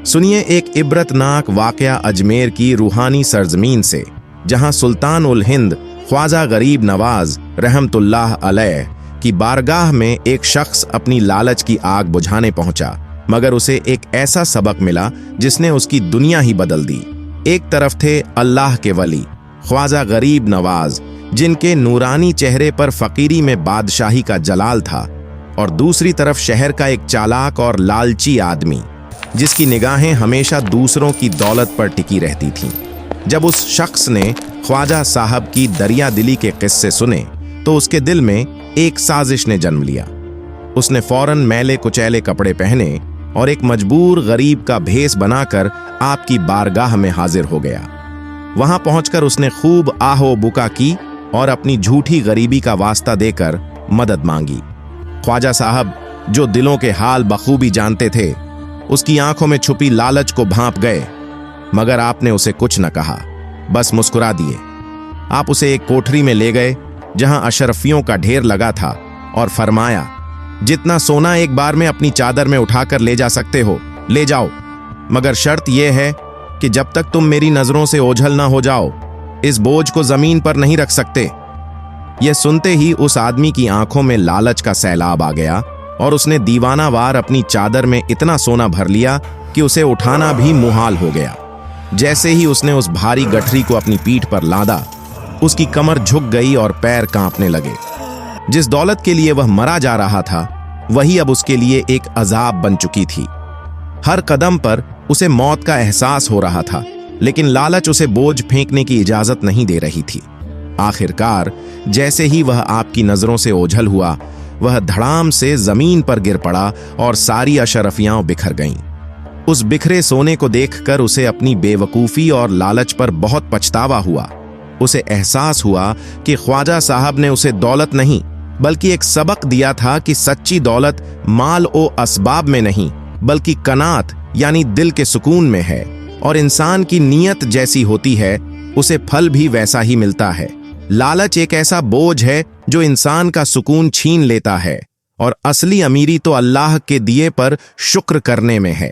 सुनिए एक इबरतनाक वाकया अजमेर की रूहानी सरजमीन से, जहां सुल्तान उल हिंद ख्वाजा गरीब नवाज रहमतुल्लाह अलैह की बारगाह में एक शख्स अपनी लालच की आग बुझाने पहुंचा, मगर उसे एक ऐसा सबक मिला जिसने उसकी दुनिया ही बदल दी। एक तरफ थे अल्लाह के वली ख्वाजा गरीब नवाज, जिनके नूरानी चेहरे पर फकीरी में बादशाही का जलाल था, और दूसरी तरफ शहर का एक चालाक और लालची आदमी, जिसकी निगाहें हमेशा दूसरों की दौलत पर टिकी रहती थीं। जब उस शख्स ने ख्वाजा साहब की दरिया दिली के किस्से सुने तो उसके दिल में एक साजिश ने जन्म लिया। उसने फौरन मैले कुचैले कपड़े पहने और एक मजबूर गरीब का भेष बनाकर आपकी बारगाह में हाजिर हो गया। वहां पहुंचकर उसने खूब आहो बुका की और अपनी झूठी गरीबी का वास्ता देकर मदद मांगी। ख्वाजा साहब, जो दिलों के हाल बखूबी जानते थे, उसकी आंखों में छुपी लालच को भांप गए, मगर आपने उसे कुछ न कहा, बस मुस्कुरा दिए। आप उसे एक कोठरी में ले गए जहां अशरफियों का ढेर लगा था और फरमाया, जितना सोना एक बार में अपनी चादर में उठाकर ले जा सकते हो ले जाओ, मगर शर्त यह है कि जब तक तुम मेरी नजरों से ओझल ना हो जाओ, इस बोझ को जमीन पर नहीं रख सकते। यह सुनते ही उस आदमी की आंखों में लालच का सैलाब आ गया और उसने दीवानावार अपनी चादर में इतना सोना भर लिया कि उसे उठाना भी मुहाल हो गया। जैसे ही उसने उस भारी गठरी को अपनी पीठ पर लादा, उसकी कमर झुक गई और पैर कांपने लगे। जिस दौलत के लिए वह मरा जा रहा था, वही अब उसके लिए एक अजाब बन चुकी थी। हर कदम पर उसे मौत का एहसास हो रहा था, लेकिन लालच उसे बोझ फेंकने की इजाजत नहीं दे रही थी। आखिरकार जैसे ही वह आपकी नजरों से ओझल हुआ, वह धड़ाम से जमीन पर गिर पड़ा और सारी अशरफियां बिखर गईं। उस बिखरे सोने को देखकर उसे अपनी बेवकूफी और लालच पर बहुत पछतावा हुआ। उसे एहसास हुआ कि ख्वाजा साहब ने उसे दौलत नहीं, बल्कि एक सबक दिया था कि सच्ची दौलत माल ओ असबाब में नहीं, बल्कि कनात यानी दिल के सुकून में है, और इंसान की नीयत जैसी होती है, उसे फल भी वैसा ही मिलता है। लालच एक ऐसा बोझ है जो इंसान का सुकून छीन लेता है, और असली अमीरी तो अल्लाह के दिए पर शुक्र करने में है।